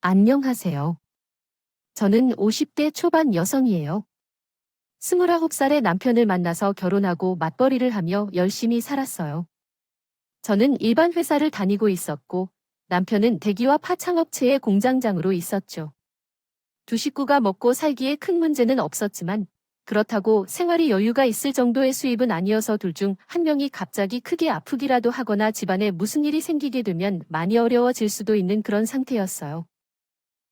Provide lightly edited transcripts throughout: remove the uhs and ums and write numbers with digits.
안녕하세요. 저는 50대 초반 여성이에요. 29살의 남편을 만나서 결혼하고 맞벌이를 하며 열심히 살았어요. 저는 일반 회사를 다니고 있었고, 남편은 대기업 하청업체의 공장장으로 있었죠. 두 식구가 먹고 살기에 큰 문제는 없었지만, 그렇다고 생활이 여유가 있을 정도의 수입은 아니어서 둘 중 한 명이 갑자기 크게 아프기라도 하거나 집안에 무슨 일이 생기게 되면 많이 어려워질 수도 있는 그런 상태였어요.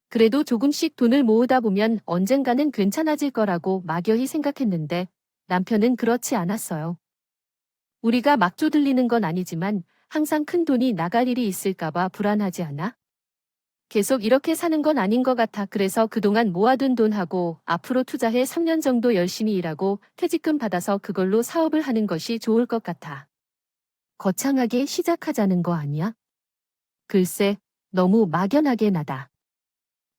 그래도 조금씩 돈을 모으다 보면 언젠가는 괜찮아질 거라고 막연히 생각했는데 남편은 그렇지 않았어요. 우리가 막 쪼들리는 건 아니지만 항상 큰 돈이 나갈 일이 있을까봐 불안하지 않아? 계속 이렇게 사는 건 아닌 것 같아. 그래서 그동안 모아둔 돈하고 앞으로 투자해 3년 정도 열심히 일하고 퇴직금 받아서 그걸로 사업을 하는 것이 좋을 것 같아. 거창하게 시작하자는 거 아니야? 글쎄, 너무 막연하게 나다.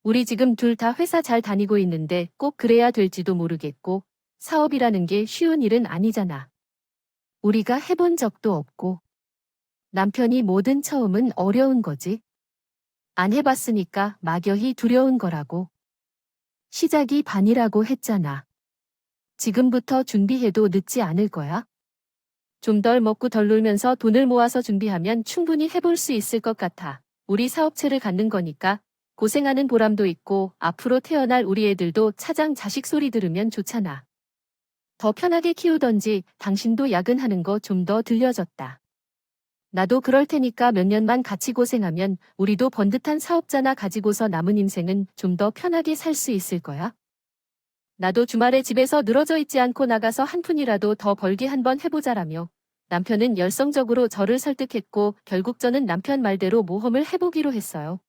우리 지금 둘 다 회사 잘 다니고 있는데 꼭 그래야 될지도 모르겠고, 사업이라는 게 쉬운 일은 아니잖아. 우리가 해본 적도 없고, 남편이 뭐든 처음은 어려운 거지. 안 해봤으니까 막연히 두려운 거라고. 시작이 반이라고 했잖아. 지금부터 준비해도 늦지 않을 거야. 좀 덜 먹고 덜 놀면서 돈을 모아서 준비하면 충분히 해볼 수 있을 것 같아. 우리 사업체를 갖는 거니까 고생하는 보람도 있고 앞으로 태어날 우리 애들도 차장 자식 소리 들으면 좋잖아. 더 편하게 키우던지 당신도 야근하는 거 좀 더 들려줬다. 나도 그럴 테니까 몇 년만 같이 고생하면 우리도 번듯한 사업자나 가지고서 남은 인생은 좀 더 편하게 살 수 있을 거야. 나도 주말에 집에서 늘어져 있지 않고 나가서 한 푼이라도 더 벌게 한번 해보자라며 남편은 열성적으로 저를 설득했고 결국 저는 남편 말대로 모험을 해보기로 했어요.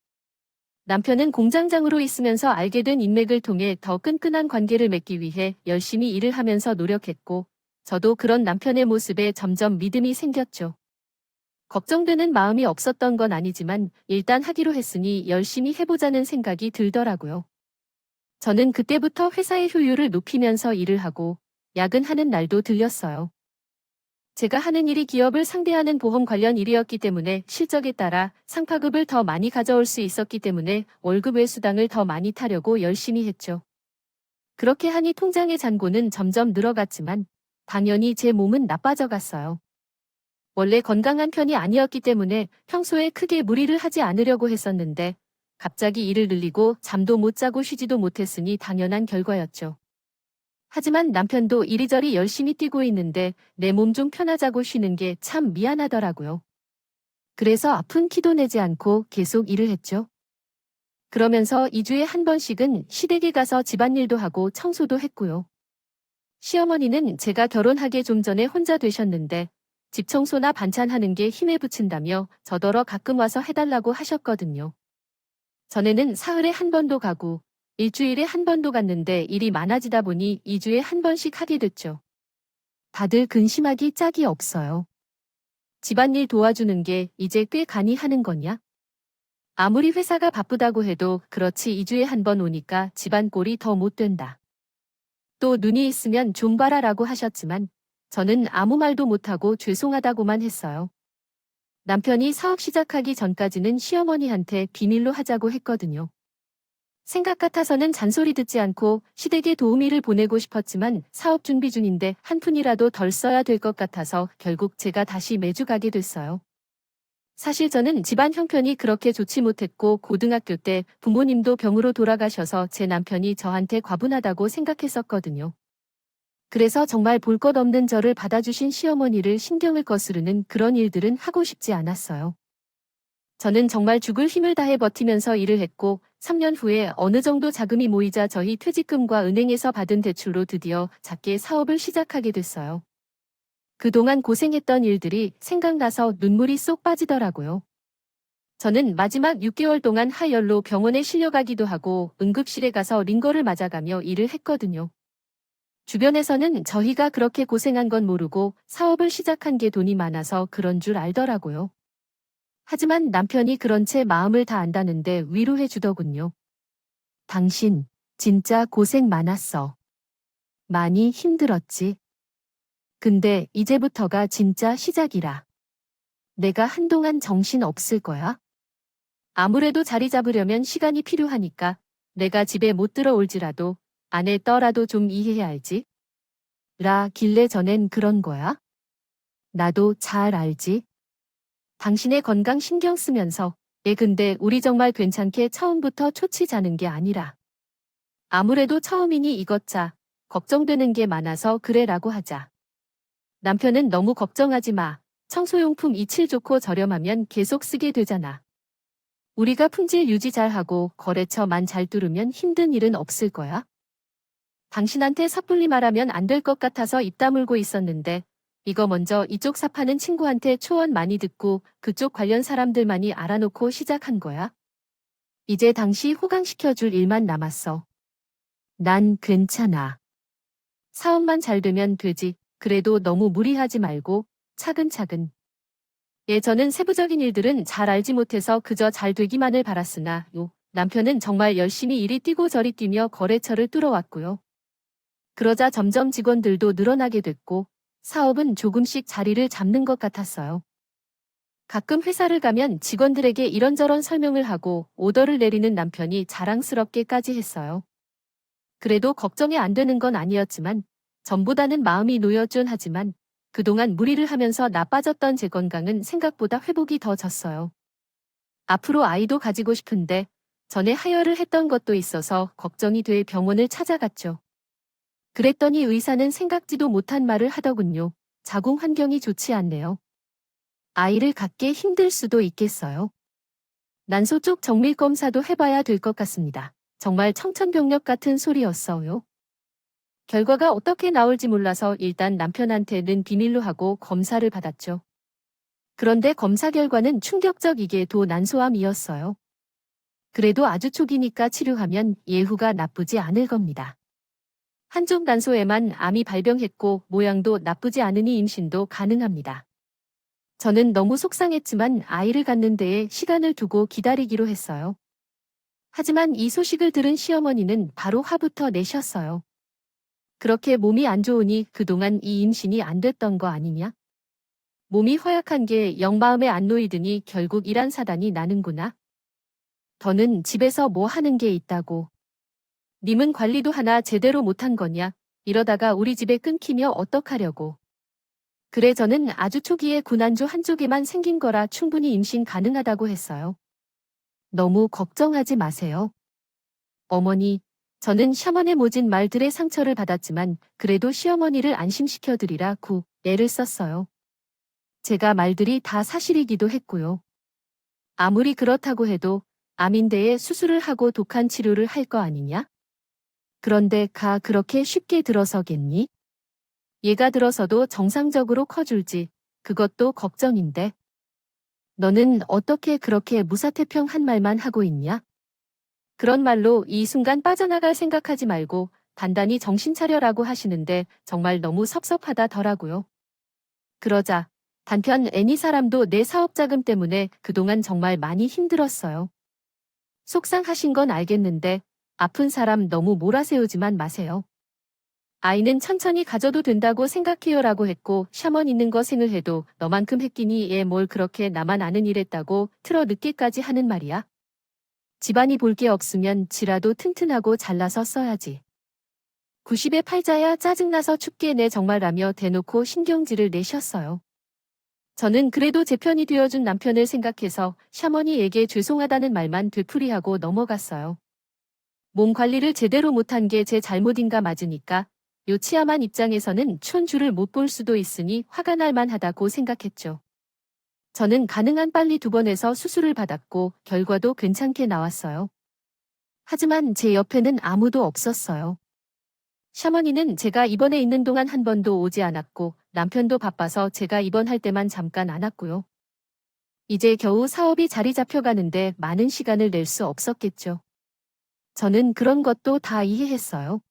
남편은 공장장으로 있으면서 알게 된 인맥을 통해 더 끈끈한 관계를 맺기 위해 열심히 일을 하면서 노력했고 저도 그런 남편의 모습에 점점 믿음이 생겼죠. 걱정되는 마음이 없었던 건 아니지만 일단 하기로 했으니 열심히 해보자는 생각이 들더라고요. 저는 그때부터 회사의 효율을 높이면서 일을 하고 야근하는 날도 들렸어요. 제가 하는 일이 기업을 상대하는 보험 관련 일이었기 때문에 실적에 따라 상파급을 더 많이 가져올 수 있었기 때문에 월급 외수당을 더 많이 타려고 열심히 했죠. 그렇게 하니 통장의 잔고는 점점 늘어갔지만 당연히 제 몸은 나빠져 갔어요. 원래 건강한 편이 아니었기 때문에 평소에 크게 무리를 하지 않으려고 했었는데 갑자기 일을 늘리고 잠도 못 자고 쉬지도 못했으니 당연한 결과였죠. 하지만 남편도 이리저리 열심히 뛰고 있는데 내 몸 좀 편하자고 쉬는 게 참 미안하더라고요. 그래서 아픈 키도 내지 않고 계속 일을 했죠. 그러면서 2주에 한 번씩은 시댁에 가서 집안일도 하고 청소도 했고요. 시어머니는 제가 결혼하기 좀 전에 혼자 되셨는데 집 청소나 반찬하는 게 힘에 부친다며 저더러 가끔 와서 해달라고 하셨거든요. 전에는 사흘에 한 번도 가고 일주일에 한 번도 갔는데 일이 많아지다 보니 2주에 한 번씩 하게 됐죠. 다들 근심하기 짝이 없어요. 집안일 도와주는 게 이제 꽤 간이 하는 거냐? 아무리 회사가 바쁘다고 해도 그렇지 2주에 한 번 오니까 집안 꼴이 더 못 된다. 또 눈이 있으면 좀 봐라라고 하셨지만 저는 아무 말도 못하고 죄송하다고만 했어요. 남편이 사업 시작하기 전까지는 시어머니한테 비밀로 하자고 했거든요. 생각 같아서는 잔소리 듣지 않고 시댁에 도우미를 보내고 싶었지만 사업 준비 중인데 한 푼이라도 덜 써야 될 것 같아서 결국 제가 다시 매주 가게 됐어요. 사실 저는 집안 형편이 그렇게 좋지 못했고 고등학교 때 부모님도 병으로 돌아가셔서 제 남편이 저한테 과분하다고 생각했었거든요. 그래서 정말 볼 것 없는 저를 받아주신 시어머니를 신경을 거스르는 그런 일들은 하고 싶지 않았어요. 저는 정말 죽을 힘을 다해 버티면서 일을 했고 3년 후에 어느 정도 자금이 모이자 저희 퇴직금과 은행에서 받은 대출로 드디어 작게 사업을 시작하게 됐어요. 그동안 고생했던 일들이 생각나서 눈물이 쏙 빠지더라고요. 저는 마지막 6개월 동안 하열로 병원에 실려가기도 하고 응급실에 가서 링거를 맞아가며 일을 했거든요. 주변에서는 저희가 그렇게 고생한 건 모르고 사업을 시작한 게 돈이 많아서 그런 줄 알더라고요. 하지만 남편이 그런 채 마음을 다 안다는데 위로해 주더군요. 당신, 진짜 고생 많았어. 많이 힘들었지. 근데 이제부터가 진짜 시작이라. 내가 한동안 정신 없을 거야. 아무래도 자리 잡으려면 시간이 필요하니까 내가 집에 못 들어올지라도 아내 떠라도 좀 이해해야 알지? 라 길래 전엔 그런 거야? 나도 잘 알지. 당신의 건강 신경 쓰면서 근데 우리 정말 괜찮게 처음부터 초치 자는 게 아니라 아무래도 처음이니 이것자 걱정되는 게 많아서 그래라고 하자. 남편은 너무 걱정하지 마. 청소용품 이칠 좋고 저렴하면 계속 쓰게 되잖아. 우리가 품질 유지 잘하고 거래처만 잘 뚫으면 힘든 일은 없을 거야. 당신한테 섣불리 말하면 안 될 것 같아서 입 다물고 있었는데 이거 먼저 이쪽 사파는 친구한테 초언 많이 듣고 그쪽 관련 사람들만이 알아놓고 시작한 거야. 이제 당시 호강시켜줄 일만 남았어. 난 괜찮아. 사업만 잘 되면 되지. 그래도 너무 무리하지 말고 차근차근. 저는 세부적인 일들은 잘 알지 못해서 그저 잘 되기만을 바랐으나 남편은 정말 열심히 이리 뛰고 저리 뛰며 거래처를 뚫어왔고요. 그러자 점점 직원들도 늘어나게 됐고 사업은 조금씩 자리를 잡는 것 같았어요. 가끔 회사를 가면 직원들에게 이런저런 설명을 하고 오더를 내리는 남편이 자랑스럽게까지 했어요. 그래도 걱정이 안 되는 건 아니었지만 전보다는 마음이 놓였긴 하지만 그동안 무리를 하면서 나빠졌던 제 건강은 생각보다 회복이 더 졌어요. 앞으로 아이도 가지고 싶은데 전에 하혈을 했던 것도 있어서 걱정이 돼 병원을 찾아갔죠. 그랬더니 의사는 생각지도 못한 말을 하더군요. 자궁 환경이 좋지 않네요. 아이를 갖기 힘들 수도 있겠어요. 난소 쪽 정밀 검사도 해봐야 될 것 같습니다. 정말 청천벽력 같은 소리였어요. 결과가 어떻게 나올지 몰라서 일단 남편한테는 비밀로 하고 검사를 받았죠. 그런데 검사 결과는 충격적이게도 난소암이었어요. 그래도 아주 초기니까 치료하면 예후가 나쁘지 않을 겁니다. 한쪽 난소에만 암이 발병했고 모양도 나쁘지 않으니 임신도 가능합니다. 저는 너무 속상했지만 아이를 갖는 데에 시간을 두고 기다리기로 했어요. 하지만 이 소식을 들은 시어머니는 바로 화부터 내셨어요. 그렇게 몸이 안 좋으니 그동안 이 임신이 안 됐던 거 아니냐? 몸이 허약한 게 영 마음에 안 놓이더니 결국 이란 사단이 나는구나. 더는 집에서 뭐 하는 게 있다고. 님은 관리도 하나 제대로 못한 거냐? 이러다가 우리 집에 끊기며 어떡하려고. 그래 저는 아주 초기에 군안조 한쪽에만 생긴 거라 충분히 임신 가능하다고 했어요. 너무 걱정하지 마세요. 어머니, 저는 샤먼의 모진 말들의 상처를 받았지만 그래도 시어머니를 안심시켜드리라 애를 썼어요. 제가 말들이 다 사실이기도 했고요. 아무리 그렇다고 해도 암인대에 수술을 하고 독한 치료를 할 거 아니냐? 그런데 그렇게 쉽게 들어서겠니? 얘가 들어서도 정상적으로 커줄지 그것도 걱정인데. 너는 어떻게 그렇게 무사태평한 말만 하고 있냐? 그런 말로 이 순간 빠져나갈 생각하지 말고 단단히 정신 차려라고 하시는데 정말 너무 섭섭하다더라고요. 그러자 단편 애니 사람도 내 사업자금 때문에 그동안 정말 많이 힘들었어요. 속상하신 건 알겠는데 아픈 사람 너무 몰아세우지만 마세요. 아이는 천천히 가져도 된다고 생각해요라고 했고 샤먼 있는 거 생을해도 너만큼 했기니 얘 뭘 그렇게 나만 아는 일했다고 틀어 늦게까지 하는 말이야. 집안이 볼 게 없으면 지라도 튼튼하고 잘나서 써야지. 90의 팔자야 짜증나서 춥게 내 정말라며 대놓고 신경질을 내셨어요. 저는 그래도 제 편이 되어준 남편을 생각해서 샤머니에게 죄송하다는 말만 되풀이하고 넘어갔어요. 몸 관리를 제대로 못한 게 제 잘못인가 맞으니까 요치아만 입장에서는 촌주를 못 볼 수도 있으니 화가 날 만하다고 생각했죠. 저는 가능한 빨리 2번에서 수술을 받았고 결과도 괜찮게 나왔어요. 하지만 제 옆에는 아무도 없었어요. 샤머니는 제가 입원해 있는 동안 한 번도 오지 않았고 남편도 바빠서 제가 입원할 때만 잠깐 안 왔고요. 이제 겨우 사업이 자리 잡혀가는데 많은 시간을 낼 수 없었겠죠. 저는 그런 것도 다 이해했어요.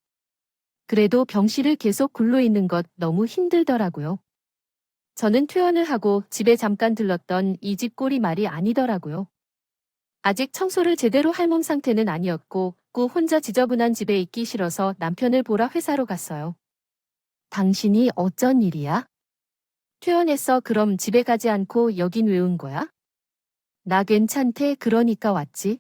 그래도 병실을 계속 굴러 있는 것 너무 힘들더라고요. 저는 퇴원을 하고 집에 잠깐 들렀던 이 집 꼴이 말이 아니더라고요. 아직 청소를 제대로 할 몸 상태는 아니었고 혼자 지저분한 집에 있기 싫어서 남편을 보러 회사로 갔어요. 당신이 어쩐 일이야? 퇴원했어. 그럼 집에 가지 않고 여긴 왜 온 거야? 나 괜찮대 그러니까 왔지.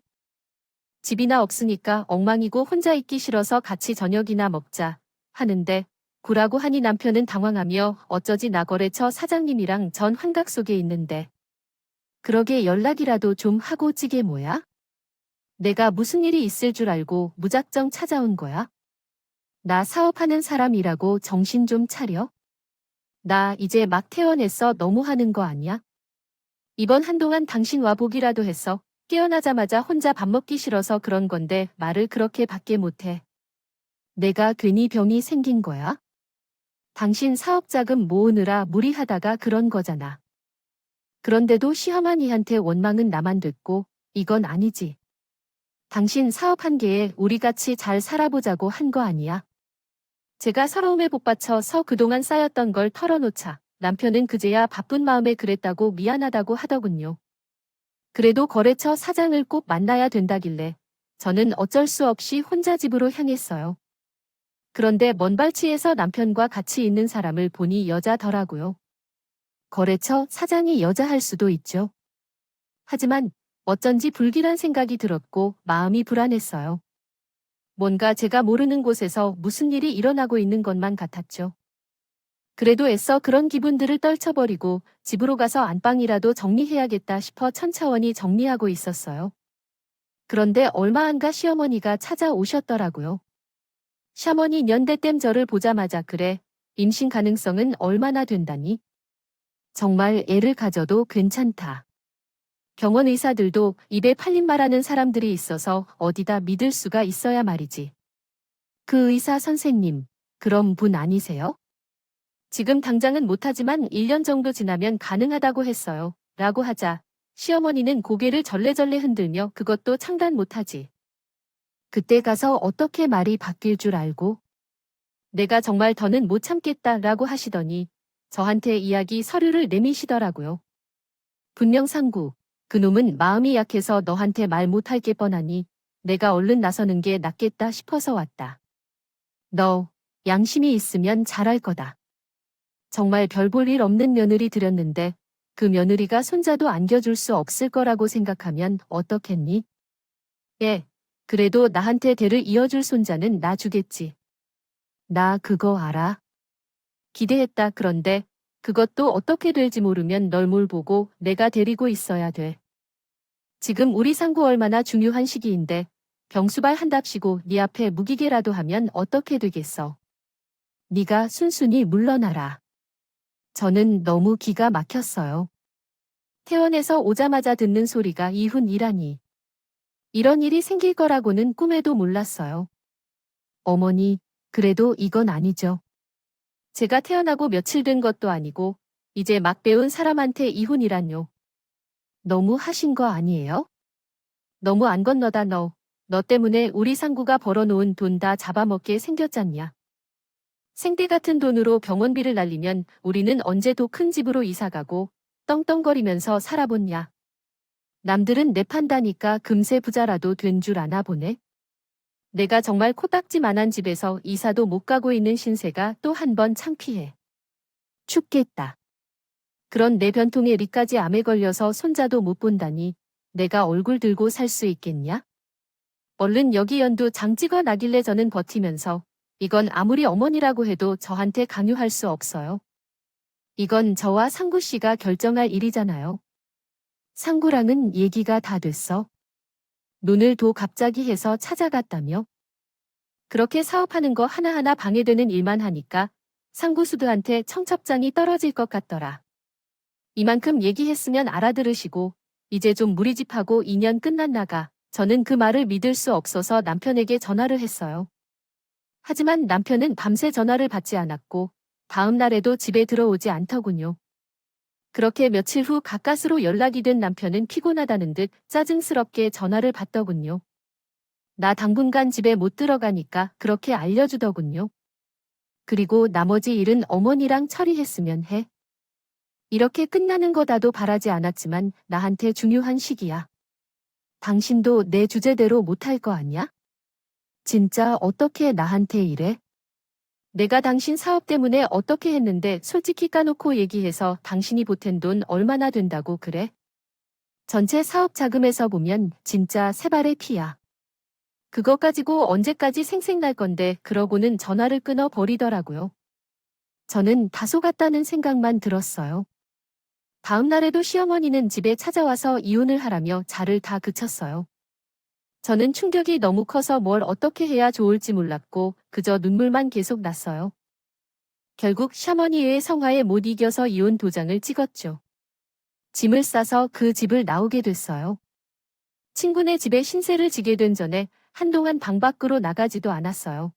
집이나 없으니까 엉망이고 혼자 있기 싫어서 같이 저녁이나 먹자 하는데 구라고 하니 남편은 당황하며 어쩌지 나 거래처 사장님이랑 전 환각 속에 있는데 그러게 연락이라도 좀 하고 찌게 뭐야? 내가 무슨 일이 있을 줄 알고 무작정 찾아온 거야? 나 사업하는 사람이라고 정신 좀 차려? 나 이제 막 퇴원했어 너무 하는 거 아니야? 이번 한동안 당신 와보기라도 했어. 깨어나자마자 혼자 밥 먹기 싫어서 그런 건데 말을 그렇게 밖에 못해. 내가 괜히 병이 생긴 거야? 당신 사업 자금 모으느라 무리하다가 그런 거잖아. 그런데도 시어머니한테 원망은 나만 듣고 이건 아니지. 당신 사업 한 개에 우리 같이 잘 살아보자고 한 거 아니야. 제가 서러움에 복받쳐서 그동안 쌓였던 걸 털어놓자. 남편은 그제야 바쁜 마음에 그랬다고 미안하다고 하더군요. 그래도 거래처 사장을 꼭 만나야 된다길래 저는 어쩔 수 없이 혼자 집으로 향했어요. 그런데 먼발치에서 남편과 같이 있는 사람을 보니 여자더라고요. 거래처 사장이 여자할 수도 있죠. 하지만 어쩐지 불길한 생각이 들었고 마음이 불안했어요. 뭔가 제가 모르는 곳에서 무슨 일이 일어나고 있는 것만 같았죠. 그래도 애써 그런 기분들을 떨쳐버리고 집으로 가서 안방이라도 정리해야겠다 싶어 천천히 정리하고 있었어요. 그런데 얼마 안가 시어머니가 찾아오셨더라고요. 샤머니 년대댐 저를 보자마자 그래, 임신 가능성은 얼마나 된다니? 정말 애를 가져도 괜찮다. 병원 의사들도 입에 팔린 말하는 사람들이 있어서 어디다 믿을 수가 있어야 말이지. 그 의사 선생님, 그런 분 아니세요? 지금 당장은 못하지만 1년 정도 지나면 가능하다고 했어요. 라고 하자 시어머니는 고개를 절레절레 흔들며 그것도 창단 못하지. 그때 가서 어떻게 말이 바뀔 줄 알고 내가 정말 더는 못 참겠다 라고 하시더니 저한테 이야기 서류를 내미시더라고요. 분명 상구, 그놈은 마음이 약해서 너한테 말 못할 게 뻔하니 내가 얼른 나서는 게 낫겠다 싶어서 왔다. 너 양심이 있으면 잘할 거다. 정말 별 볼 일 없는 며느리 들였는데 그 며느리가 손자도 안겨줄 수 없을 거라고 생각하면 어떻겠니? 예, 그래도 나한테 대를 이어줄 손자는 나 주겠지. 나 그거 알아. 기대했다. 그런데 그것도 어떻게 될지 모르면 널 뭘 보고 내가 데리고 있어야 돼. 지금 우리 상구 얼마나 중요한 시기인데 병수발 한답시고 네 앞에 무기개라도 하면 어떻게 되겠어. 네가 순순히 물러나라. 저는 너무 기가 막혔어요. 퇴원해서 오자마자 듣는 소리가 이혼이라니. 이런 일이 생길 거라고는 꿈에도 몰랐어요. 어머니, 그래도 이건 아니죠. 제가 태어나고 며칠 된 것도 아니고 이제 막 배운 사람한테 이혼이란요. 너무 하신 거 아니에요? 너무 안 건너다 너. 너 때문에 우리 상구가 벌어놓은 돈 다 잡아먹게 생겼잖냐. 생떼 같은 돈으로 병원비를 날리면 우리는 언제 더 큰 집으로 이사가고 떵떵거리면서 살아보냐. 남들은 내 판다니까 금세 부자라도 된 줄 아나 보네. 내가 정말 코딱지만한 집에서 이사도 못 가고 있는 신세가 또 한 번 창피해. 춥겠다. 그런 내 변통에 리까지 암에 걸려서 손자도 못 본다니 내가 얼굴 들고 살 수 있겠냐? 얼른 여기 연두 장 찍어 나길래 저는 버티면서 이건 아무리 어머니라고 해도 저한테 강요할 수 없어요. 이건 저와 상구 씨가 결정할 일이잖아요. 상구랑은 얘기가 다 됐어. 눈을 도 갑자기 해서 찾아갔다며. 그렇게 사업하는 거 하나하나 방해되는 일만 하니까 상구수드한테 청첩장이 떨어질 것 같더라. 이만큼 얘기했으면 알아들으시고 이제 좀 무리집하고 2년 끝났나가. 저는 그 말을 믿을 수 없어서 남편에게 전화를 했어요. 하지만 남편은 밤새 전화를 받지 않았고 다음 날에도 집에 들어오지 않더군요. 그렇게 며칠 후 가까스로 연락이 된 남편은 피곤하다는 듯 짜증스럽게 전화를 받더군요. 나 당분간 집에 못 들어가니까 그렇게 알려주더군요. 그리고 나머지 일은 어머니랑 처리했으면 해. 이렇게 끝나는 거다도 바라지 않았지만 나한테 중요한 시기야. 당신도 내 주제대로 못할 거 아니야? 진짜 어떻게 나한테 이래? 내가 당신 사업 때문에 어떻게 했는데 솔직히 까놓고 얘기해서 당신이 보탠 돈 얼마나 된다고 그래? 전체 사업 자금에서 보면 진짜 세 발의 피야. 그거 가지고 언제까지 생색날 건데 그러고는 전화를 끊어 버리더라고요. 저는 다소 같다는 생각만 들었어요. 다음 날에도 시어머니는 집에 찾아와서 이혼을 하라며 자를 다 그쳤어요. 저는 충격이 너무 커서 뭘 어떻게 해야 좋을지 몰랐고 그저 눈물만 계속 났어요. 결국 샤머니의 성화에 못 이겨서 이혼 도장을 찍었죠. 짐을 싸서 그 집을 나오게 됐어요. 친구네 집에 신세를 지게 된 전에 한동안 방 밖으로 나가지도 않았어요.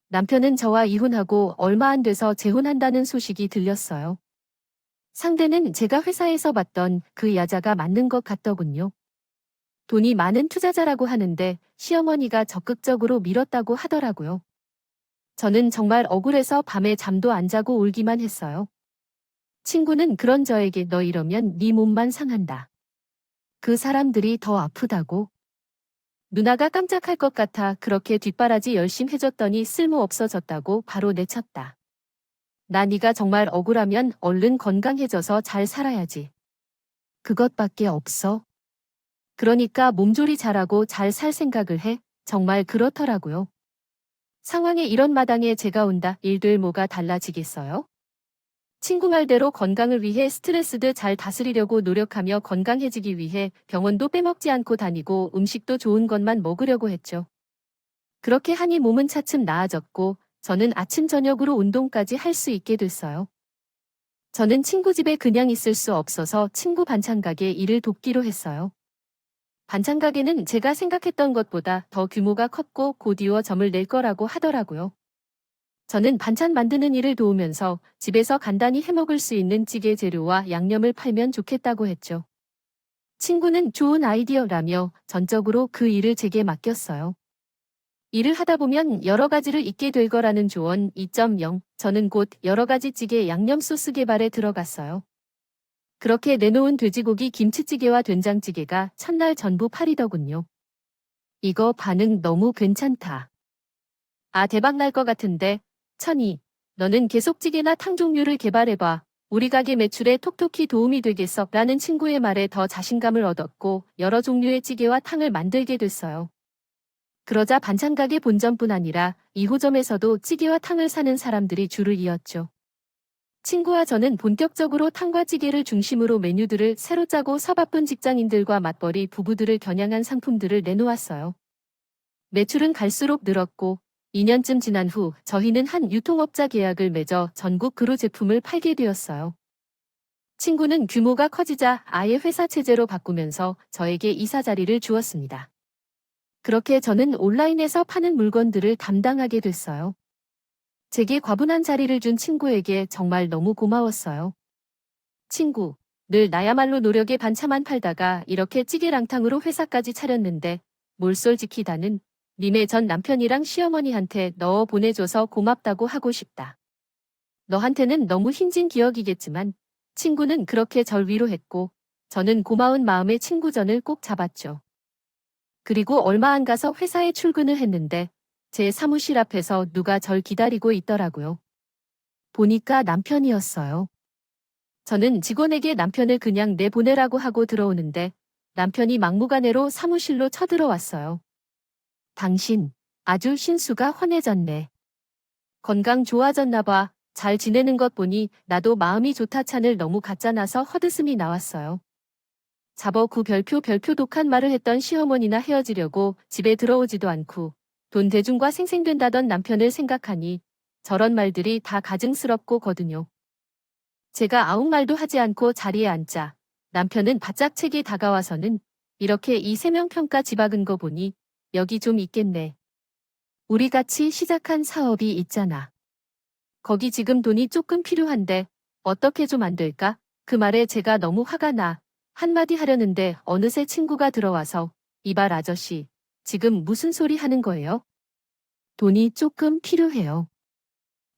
남편은 저와 이혼하고 얼마 안 돼서 재혼한다는 소식이 들렸어요. 상대는 제가 회사에서 봤던 그 여자가 맞는 것 같더군요. 돈이 많은 투자자라고 하는데 시어머니가 적극적으로 밀었다고 하더라고요. 저는 정말 억울해서 밤에 잠도 안 자고 울기만 했어요. 친구는 그런 저에게 너 이러면 네 몸만 상한다. 그 사람들이 더 아프다고. 누나가 깜짝할 것 같아 그렇게 뒷바라지 열심 해줬더니 쓸모 없어졌다고 바로 내쳤다. 나 네가 정말 억울하면 얼른 건강해져서 잘 살아야지. 그것밖에 없어. 그러니까 몸조리 잘하고 잘 살 생각을 해. 정말 그렇더라고요. 상황에 이런 마당에 제가 온다 일들 뭐가 달라지겠어요? 친구 말대로 건강을 위해 스트레스도 잘 다스리려고 노력하며 건강해지기 위해 병원도 빼먹지 않고 다니고 음식도 좋은 것만 먹으려고 했죠. 그렇게 하니 몸은 차츰 나아졌고 저는 아침 저녁으로 운동까지 할 수 있게 됐어요. 저는 친구 집에 그냥 있을 수 없어서 친구 반찬 가게 일을 돕기로 했어요. 반찬 가게는 제가 생각했던 것보다 더 규모가 컸고 곧 이어 점을 낼 거라고 하더라고요. 저는 반찬 만드는 일을 도우면서 집에서 간단히 해먹을 수 있는 찌개 재료와 양념을 팔면 좋겠다고 했죠. 친구는 좋은 아이디어라며 전적으로 그 일을 제게 맡겼어요. 일을 하다 보면 여러 가지를 잊게 될 거라는 조언 2.0. 저는 곧 여러 가지 찌개 양념 소스 개발에 들어갔어요. 그렇게 내놓은 돼지고기 김치찌개와 된장찌개가 첫날 전부 팔리더군요. 이거 반응 너무 괜찮다. 아, 대박 날 것 같은데. 천이, 너는 계속 찌개나 탕 종류를 개발해봐. 우리 가게 매출에 톡톡히 도움이 되겠어. 라는 친구의 말에 더 자신감을 얻었고 여러 종류의 찌개와 탕을 만들게 됐어요. 그러자 반찬 가게 본점뿐 아니라 2호점에서도 찌개와 탕을 사는 사람들이 줄을 이었죠. 친구와 저는 본격적으로 탕과 찌개를 중심으로 메뉴들을 새로 짜고 서바쁜 직장인들과 맞벌이 부부들을 겨냥한 상품들을 내놓았어요. 매출은 갈수록 늘었고 2년쯤 지난 후 저희는 한 유통업자 계약을 맺어 전국 그로 제품을 팔게 되었어요. 친구는 규모가 커지자 아예 회사 체제로 바꾸면서 저에게 이사 자리를 주었습니다. 그렇게 저는 온라인에서 파는 물건들을 담당하게 됐어요. 제게 과분한 자리를 준 친구에게 정말 너무 고마웠어요. 친구, 늘 나야말로 노력에 반차만 팔다가 이렇게 찌개랑탕으로 회사까지 차렸는데 몰솔 지키다는 님의 전 남편이랑 시어머니한테 넣어 보내줘서 고맙다고 하고 싶다. 너한테는 너무 힘진 기억이겠지만 친구는 그렇게 절 위로했고 저는 고마운 마음에 친구전을 꼭 잡았죠. 그리고 얼마 안 가서 회사에 출근을 했는데 제 사무실 앞에서 누가 절 기다리고 있더라고요. 보니까 남편이었어요. 저는 직원에게 남편을 그냥 내보내라고 하고 들어오는데 남편이 막무가내로 사무실로 쳐들어왔어요. 당신, 아주 신수가 환해졌네. 건강 좋아졌나 봐. 잘 지내는 것 보니 나도 마음이 좋다 찬을 너무 갖다 놔서 헛웃음이 나왔어요. 잡어 구 별표 독한 말을 했던 시어머니나 헤어지려고 집에 들어오지도 않고 돈 대중과 생생된다던 남편을 생각하니 저런 말들이 다 가증스럽고 거든요. 제가 아무 말도 하지 않고 자리에 앉자 남편은 바짝 책이 다가와서는 이렇게 이 세명평가 집악은 거 보니 여기 좀 있겠네. 우리 같이 시작한 사업이 있잖아. 거기 지금 돈이 조금 필요한데 어떻게 좀 안 될까? 그 말에 제가 너무 화가 나 한마디 하려는데 어느새 친구가 들어와서 이발 아저씨, 지금 무슨 소리 하는 거예요? 돈이 조금 필요해요.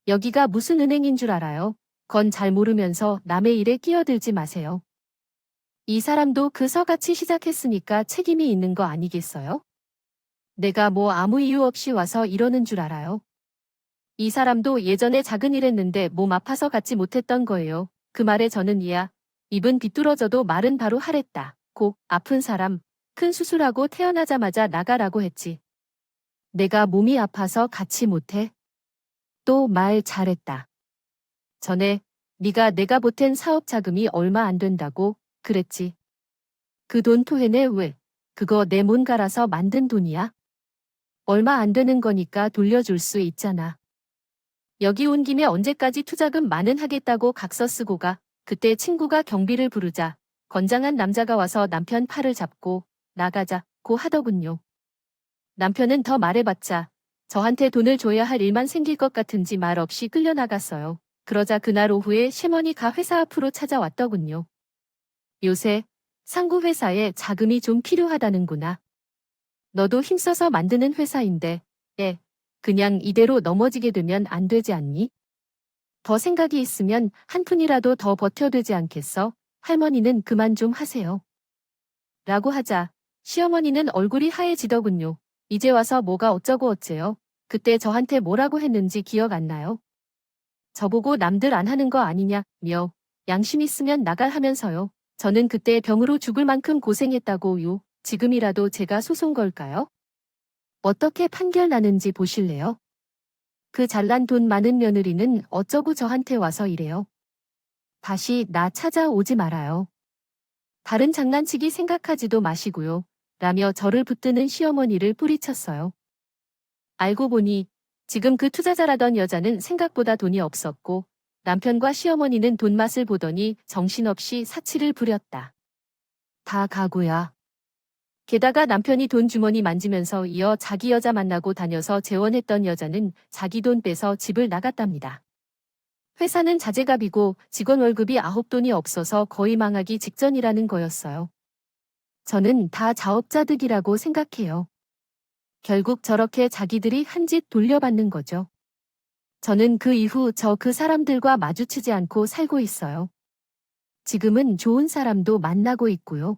여기가 무슨 은행인 줄 알아요? 건 잘 모르면서 남의 일에 끼어들지 마세요. 이 사람도 그 서같이 시작했으니까 책임이 있는 거 아니겠어요? 내가 뭐 아무 이유 없이 와서 이러는 줄 알아요? 이 사람도 예전에 작은 일 했는데 몸 아파서 갖지 못했던 거예요. 그 말에 저는 이야. 입은 비뚤어져도 말은 바로 하랬다. 싫고 아픈 사람, 큰 수술하고 태어나자마자 나가라고 했지. 내가 몸이 아파서 같이 못해? 또 말 잘했다. 전에 네가 내가 보탠 사업 자금이 얼마 안 된다고 그랬지. 그 돈 토해내 왜? 그거 내 몸 갈아서 만든 돈이야? 얼마 안 되는 거니까 돌려줄 수 있잖아. 여기 온 김에 언제까지 투자금 많은 하겠다고 각서 쓰고 가. 그때 친구가 경비를 부르자 건장한 남자가 와서 남편 팔을 잡고 나가자고 하더군요. 남편은 더 말해봤자 저한테 돈을 줘야 할 일만 생길 것 같은지 말 없이 끌려나갔어요. 그러자 그날 오후에 시어머니가 회사 앞으로 찾아왔더군요. 요새 상구 회사에 자금이 좀 필요하다는구나. 너도 힘써서 만드는 회사인데, 그냥 이대로 넘어지게 되면 안 되지 않니? 더 생각이 있으면 한 푼이라도 더 버텨되지 않겠어? 할머니는 그만 좀 하세요. 라고 하자 시어머니는 얼굴이 하얘지더군요. 이제 와서 뭐가 어쩌고 어째요? 그때 저한테 뭐라고 했는지 기억 안 나요? 저보고 남들 안 하는 거 아니냐며 양심 있으면 나갈 하면서요. 저는 그때 병으로 죽을 만큼 고생했다고요. 지금이라도 제가 소송 걸까요? 어떻게 판결 나는지 보실래요? 그 잘난 돈 많은 며느리는 어쩌고 저한테 와서 이래요. 다시 나 찾아오지 말아요. 다른 장난치기 생각하지도 마시고요. 라며 저를 붙드는 시어머니를 뿌리쳤어요. 알고 보니 지금 그 투자자라던 여자는 생각보다 돈이 없었고 남편과 시어머니는 돈 맛을 보더니 정신없이 사치를 부렸다. 다 가구야. 게다가 남편이 돈 주머니 만지면서 이어 자기 여자 만나고 다녀서 재혼했던 여자는 자기 돈 빼서 집을 나갔답니다. 회사는 자재갑이고 직원 월급이 9돈이 없어서 거의 망하기 직전이라는 거였어요. 저는 다 자업자득이라고 생각해요. 결국 저렇게 자기들이 한 짓 돌려받는 거죠. 저는 그 이후 그 사람들과 마주치지 않고 살고 있어요. 지금은 좋은 사람도 만나고 있고요.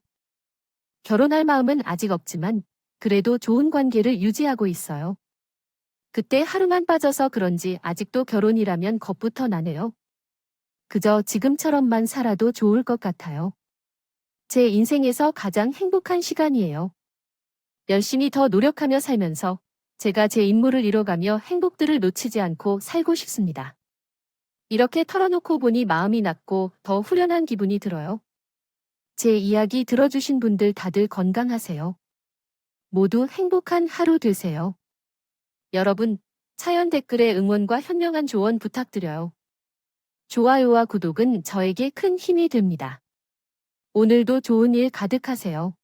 결혼할 마음은 아직 없지만 그래도 좋은 관계를 유지하고 있어요. 그때 하루만 빠져서 그런지 아직도 결혼이라면 겁부터 나네요. 그저 지금처럼만 살아도 좋을 것 같아요. 제 인생에서 가장 행복한 시간이에요. 열심히 더 노력하며 살면서 제가 제 임무를 이뤄가며 행복들을 놓치지 않고 살고 싶습니다. 이렇게 털어놓고 보니 마음이 낫고 더 후련한 기분이 들어요. 제 이야기 들어주신 분들 다들 건강하세요. 모두 행복한 하루 되세요. 여러분, 사연 댓글에 응원과 현명한 조언 부탁드려요. 좋아요와 구독은 저에게 큰 힘이 됩니다. 오늘도 좋은 일 가득하세요.